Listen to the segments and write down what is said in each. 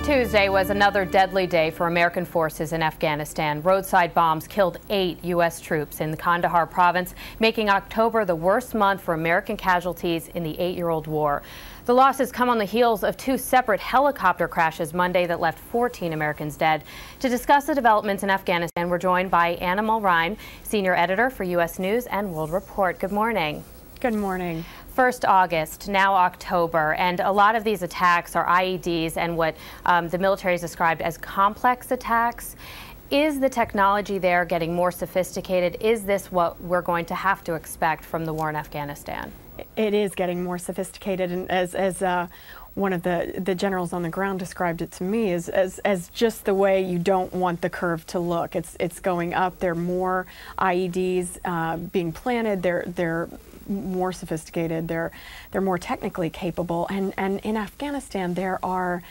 Tuesday was another deadly day for American forces in Afghanistan. Roadside bombs killed 8 U.S. troops in the Kandahar province, making October the worst month for American casualties in the 8-year-old war. The losses come on the heels of 2 separate helicopter crashes Monday that left 14 Americans dead. To discuss the developments in Afghanistan, we're joined by Anna Mulrine, senior editor for U.S. News and World Report. Good morning. Good morning. First August, now October, and a lot of these attacks are IEDs and what the military has described as complex attacks. Is the technology there getting more sophisticated? Is this what we're going to have to expect from the war in Afghanistan? It is getting more sophisticated, and as one of the generals on the ground described it to me as just the way you don't want the curve to look. It's going up. There are more IEDs being planted. They're more sophisticated. They're more technically capable. And in Afghanistan, there are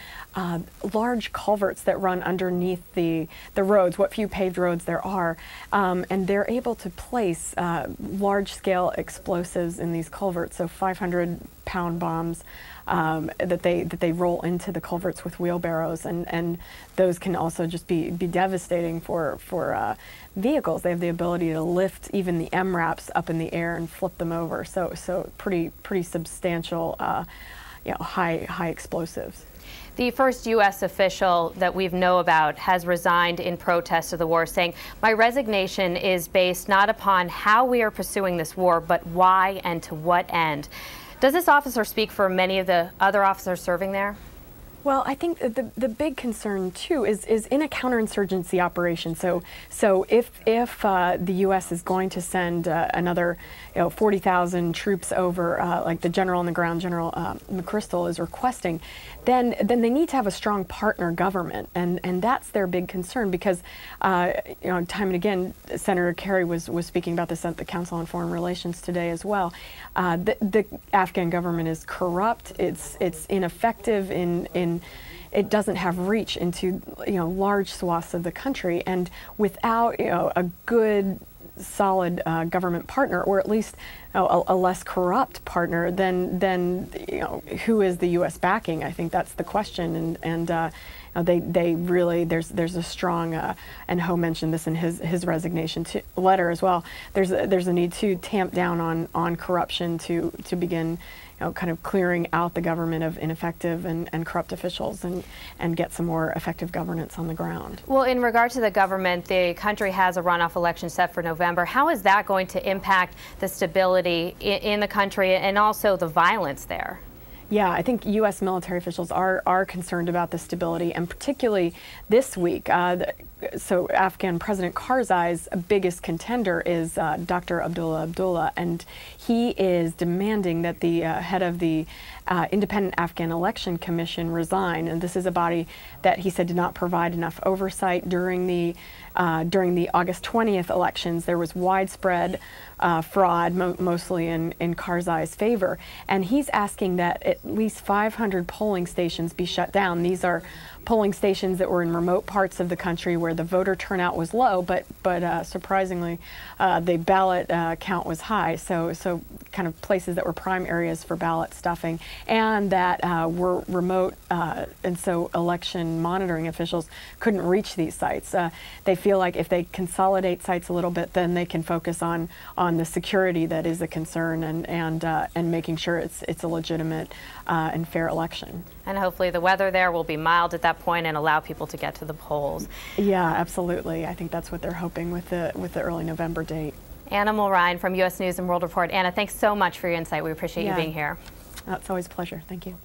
large culverts that run underneath the roads, what few paved roads there are, and they're able to place large-scale explosives in these culverts. So 500-pound bombs that they roll into the culverts with wheelbarrows, and those can also just be devastating for vehicles. They have the ability to lift even the MRAPs up in the air and flip them over. So pretty substantial, high explosives. The first U.S. official that we know about has resigned in protest of the war, saying, "My resignation is based not upon how we are pursuing this war, but why and to what end." Does this officer speak for many of the other officers serving there? Well, I think the big concern too is in a counterinsurgency operation. So if the U.S. is going to send another 40,000 troops over, like the general on the ground, General McChrystal, is requesting, then they need to have a strong partner government, and that's their big concern, because time and again, Senator Kerry was speaking about this at the Council on Foreign Relations today as well. The Afghan government is corrupt. It's ineffective it doesn't have reach into large swaths of the country, and without a good solid government partner, or at least a less corrupt partner, then who is the U.S. backing? I think that's the question, and they really, there's a strong, and Ho mentioned this in his resignation letter as well. There's a need to tamp down on corruption to begin kind of clearing out the government of ineffective and corrupt officials, and get some more effective governance on the ground. Well, in regard to the government, the country has a runoff election set for November. How is that going to impact the stability in the country and also the violence there? Yeah, I think U.S. military officials are concerned about the stability, and particularly this week. So Afghan President Karzai's biggest contender is Dr. Abdullah, and he is demanding that the head of the Independent Afghan Election Commission resign. And this is a body that he said did not provide enough oversight during the August 20th elections. There was widespread fraud, mostly in Karzai's favor, and he's asking that at least 500 polling stations be shut down. These are polling stations that were in remote parts of the country where the voter turnout was low, but surprisingly, the ballot count was high. So kind of places that were prime areas for ballot stuffing, and that were remote, and so election monitoring officials couldn't reach these sites. They feel like if they consolidate sites a little bit, then they can focus on the security that is a concern, and making sure it's a legitimate and fair election. And hopefully the weather there will be mild at that point and allow people to get to the polls. Yeah, absolutely. I think that's what they're hoping with the early November date. Anna Mulrine from U.S. News and World Report. Anna, thanks so much for your insight. We appreciate you being here. It's always a pleasure. Thank you.